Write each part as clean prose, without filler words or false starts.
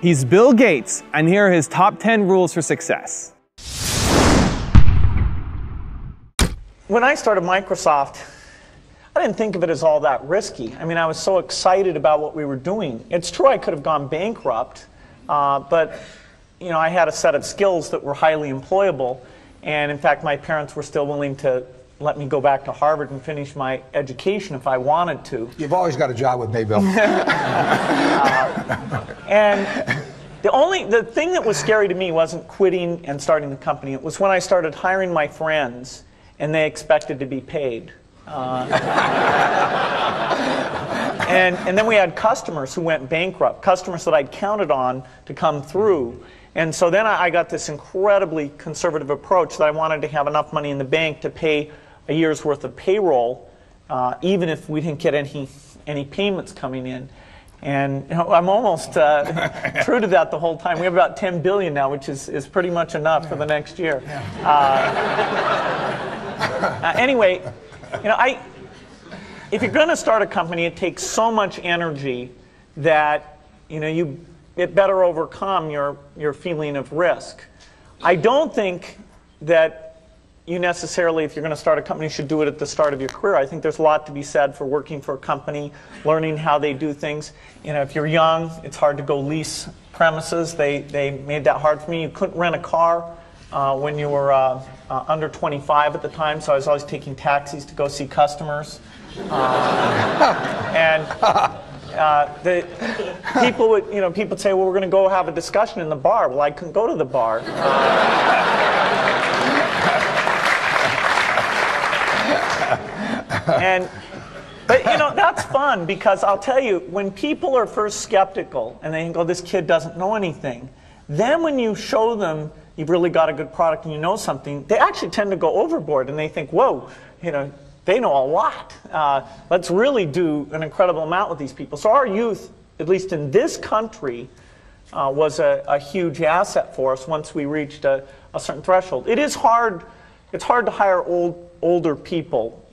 He's Bill Gates, and here are his top 10 rules for success. When I started Microsoft, I didn't think of it as all that risky. I mean, I was so excited about what we were doing. It's true I could have gone bankrupt, but you know, I had a set of skills that were highly employable, and in fact, my parents were still willing to let me go back to Harvard and finish my education if I wanted to. You've always got a job with me, Bill. And the thing that was scary to me wasn't quitting and starting the company. It was when I started hiring my friends and they expected to be paid. And then we had customers who went bankrupt, customers that I'd counted on to come through. And so then I got this incredibly conservative approach that I wanted to have enough money in the bank to pay a year's worth of payroll, even if we didn't get any payments coming in. And you know, I'm almost true to that the whole time. We have about 10 billion now, which is pretty much enough for the next year. Anyway, you know, if you're going to start a company, it takes so much energy that you know it better overcome your feeling of risk. I don't think that you necessarily, if you're going to start a company, should do it at the start of your career. I think there's a lot to be said for working for a company, learning how they do things. You know, if you're young, it's hard to go lease premises. They made that hard for me. You couldn't rent a car when you were under 25 at the time, so I was always taking taxis to go see customers. The people would, you know, people would say, well, we're going to go have a discussion in the bar. Well, I couldn't go to the bar. But you know, that's fun, because I'll tell you, when people are first skeptical and they think, oh, this kid doesn't know anything, then when you show them you've really got a good product and you know something, they actually tend to go overboard and they think, whoa, you know, they know a lot. Let's really do an incredible amount with these people. So our youth, at least in this country, was a huge asset for us once we reached a certain threshold. It is hard. It's hard to hire older people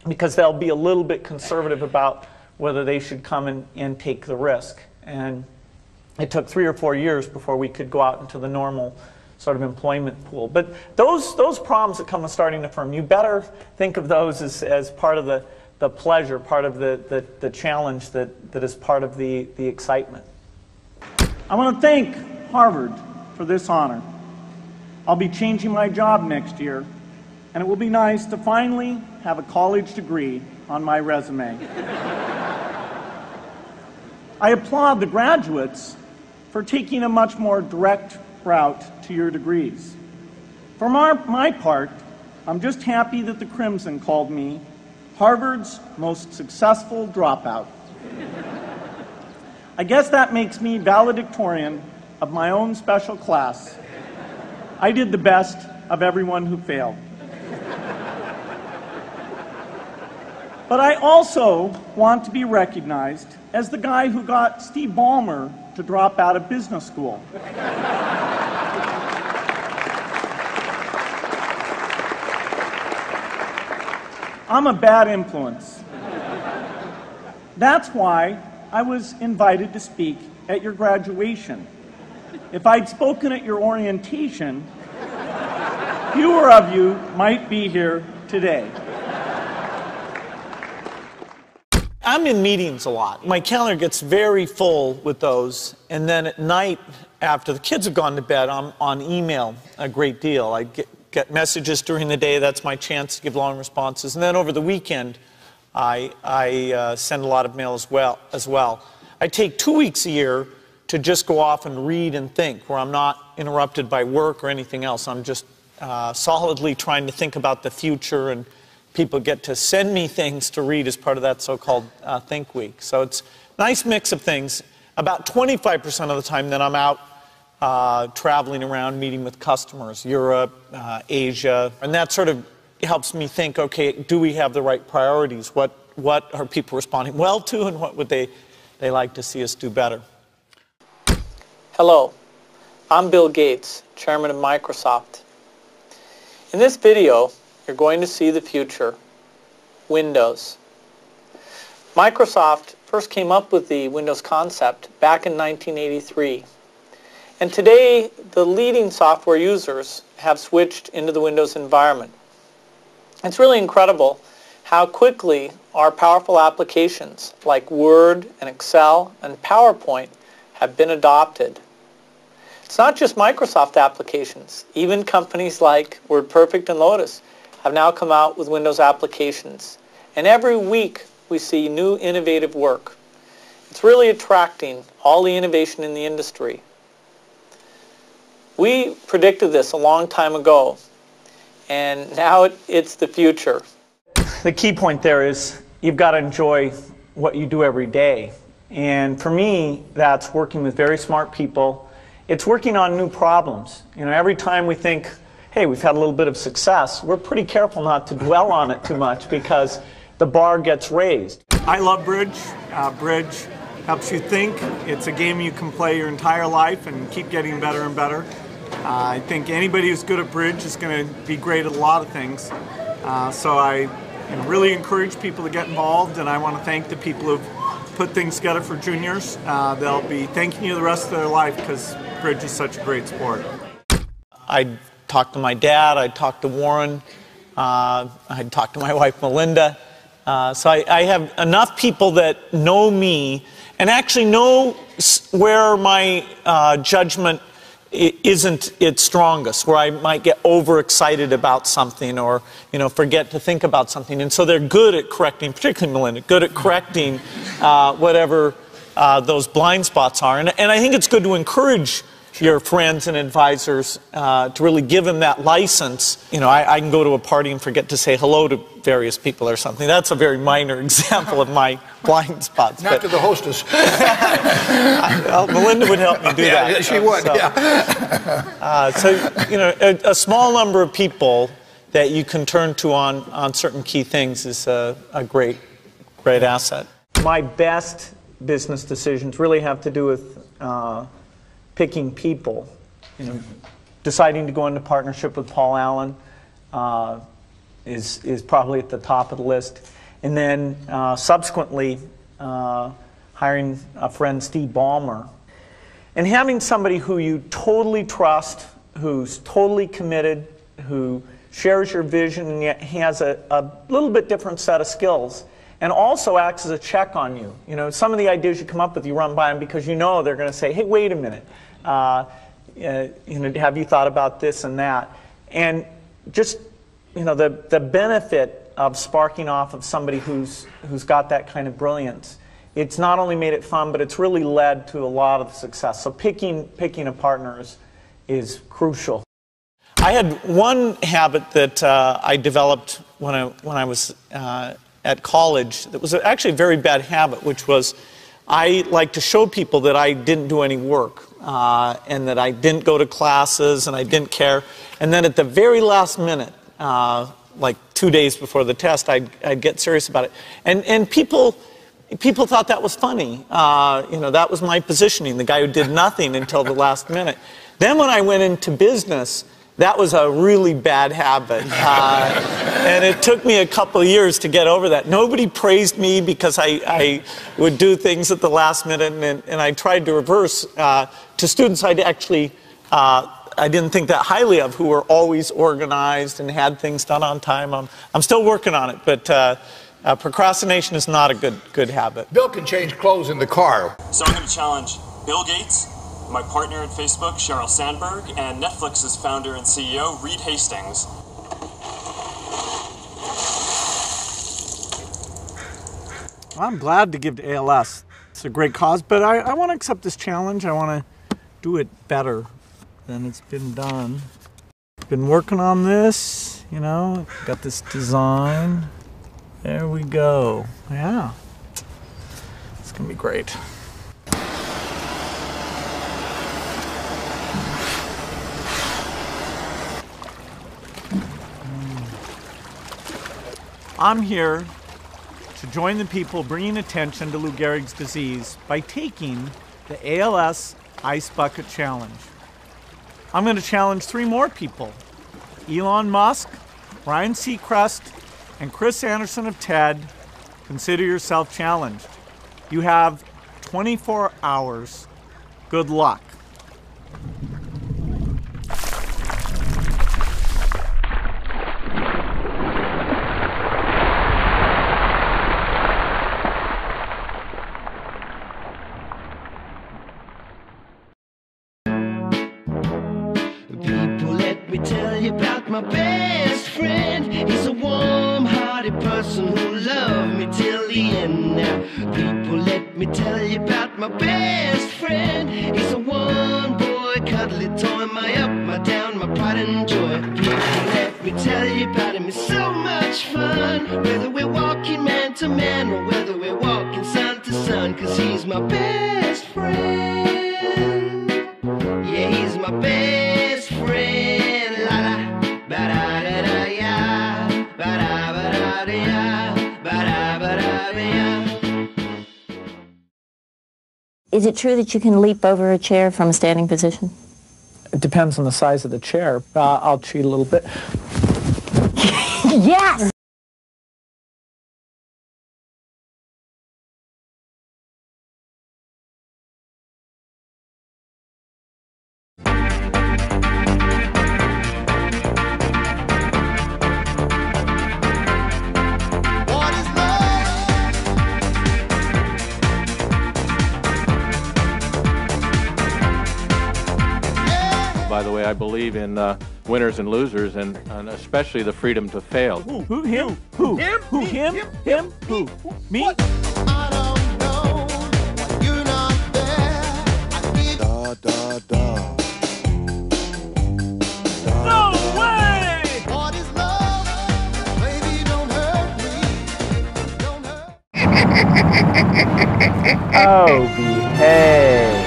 because they'll be a little bit conservative about whether they should come and take the risk. And it took 3 or 4 years before we could go out into the normal sort of employment pool. But those problems that come with starting a firm, you better think of those as part of the pleasure, part of the challenge that is part of the excitement. I want to thank Harvard for this honor. I'll be changing my job next year, and it will be nice to finally have a college degree on my resume. I applaud the graduates for taking a much more direct route to your degrees. For my part, I'm just happy that the Crimson called me Harvard's most successful dropout. I guess that makes me valedictorian of my own special class. I did the best of everyone who failed. But I also want to be recognized as the guy who got Steve Ballmer to drop out of business school. I'm a bad influence. That's why I was invited to speak at your graduation. If I'd spoken at your orientation, fewer of you might be here today. I'm in meetings a lot. My calendar gets very full with those, and then at night, after the kids have gone to bed, I'm on email a great deal. I get messages during the day. That's my chance to give long responses. And then over the weekend, I send a lot of mail as well. I take 2 weeks a year to just go off and read and think, where I'm not interrupted by work or anything else. I'm just solidly trying to think about the future, and people get to send me things to read as part of that so-called Think Week. So it's a nice mix of things. About 25% of the time that I'm out traveling around, meeting with customers, Europe, Asia, and that sort of helps me think, okay, do we have the right priorities? What are people responding well to, and what would they like to see us do better? Hello, I'm Bill Gates, Chairman of Microsoft. In this video, you're going to see the future, Windows. Microsoft first came up with the Windows concept back in 1983. And today, the leading software users have switched into the Windows environment. It's really incredible how quickly our powerful applications like Word and Excel and PowerPoint have been adopted. It's not just Microsoft applications. Even companies like WordPerfect and Lotus have now come out with Windows applications. And every week we see new innovative work. It's really attracting all the innovation in the industry. We predicted this a long time ago, and now it's the future. The key point there is you've got to enjoy what you do every day. And for me, that's working with very smart people. It's working on new problems. You know, every time we think, hey, we've had a little bit of success, we're pretty careful not to dwell on it too much because the bar gets raised. I love bridge. Bridge helps you think. It's a game you can play your entire life and keep getting better and better. I think anybody who's good at bridge is going to be great at a lot of things. So I really encourage people to get involved, and I want to thank the people who've put things together for juniors. They'll be thanking you the rest of their life because bridge is such a great sport. I'd talk to my dad, I'd talk to Warren, I'd talk to my wife Melinda. So I have enough people that know me and actually know where my judgment isn't its strongest, where I might get overexcited about something or forget to think about something. And so they're good at correcting, particularly Melinda, good at correcting whatever those blind spots are. And I think it's good to encourage your friends and advisors to really give them that license. I can go to a party and forget to say hello to various people or something. That's a very minor example of my blind spots. Not to the hostess. Well, Melinda would help me do that. Yeah, she would, So, a small number of people that you can turn to on certain key things is a great asset. My best business decisions really have to do with picking people. Deciding to go into partnership with Paul Allen is probably at the top of the list. And then subsequently hiring a friend, Steve Ballmer. And having somebody who you totally trust, who's totally committed, who shares your vision and yet has a little bit different set of skills, and also acts as a check on you. Some of the ideas you come up with, you run by them because they're going to say, hey, wait a minute. Have you thought about this and that? And just, the benefit of sparking off of somebody who's got that kind of brilliance, it's not only made it fun, but it's really led to a lot of success. So picking a partner is crucial. I had one habit that I developed when I was at college that was actually a very bad habit, which was I like to show people that I didn't do any work and that I didn't go to classes and I didn't care. And then at the very last minute, like 2 days before the test, I'd get serious about it. And people thought that was funny. That was my positioning, the guy who did nothing until the last minute. Then when I went into business, that was a really bad habit. And it took me a couple of years to get over that. Nobody praised me because I would do things at the last minute, and I tried to reverse to students I'd actually I didn't think that highly of, who were always organized and had things done on time. I'm still working on it, but procrastination is not a good habit. Bill can change clothes in the car. So I'm going to challenge Bill Gates, my partner at Facebook, Sheryl Sandberg, and Netflix's founder and CEO, Reed Hastings. I'm glad to give to ALS. It's a great cause, but I want to accept this challenge. I want to do it better than it's been done. Been working on this, got this design. There we go. Yeah, it's going to be great. I'm here to join the people bringing attention to Lou Gehrig's disease by taking the ALS Ice Bucket Challenge. I'm going to challenge 3 more people: Elon Musk, Ryan Seacrest, and Chris Anderson of TED. Consider yourself challenged. You have 24 hours. Good luck. People, let me tell you about my best friend. He's a warm-hearted person who loved me till the end. Now, people, let me tell you about my best friend. He's a one-boy, cuddly toy, my up, my down, my pride and joy. People, let me tell you about him. It's so much fun, whether we're walking man to man or whether we're walking sun to sun, 'cause he's my best friend. Yeah, he's my best friend. La la, ba da da da ya, ba da da ya, ba da ya. Is it true that you can leap over a chair from a standing position? It depends on the size of the chair. I'll cheat a little bit. Yes! By the way, I believe in winners and losers, and especially the freedom to fail. Who? Him? Who? Him? Who? Him? Him? Who? Me? I don't know, you're not there. I keep No way! what is love? Baby, don't hurt me. Don't hurt. Oh, behave.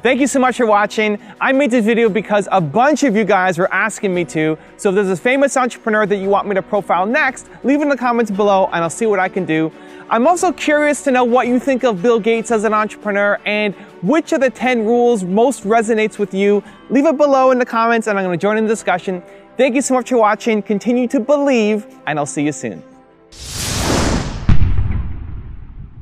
Thank you so much for watching. I made this video because a bunch of you guys were asking me to. So if there's a famous entrepreneur that you want me to profile next, leave it in the comments below and I'll see what I can do. I'm also curious to know what you think of Bill Gates as an entrepreneur and which of the 10 rules most resonates with you. Leave it below in the comments and I'm going to join in the discussion. Thank you so much for watching. Continue to believe and I'll see you soon.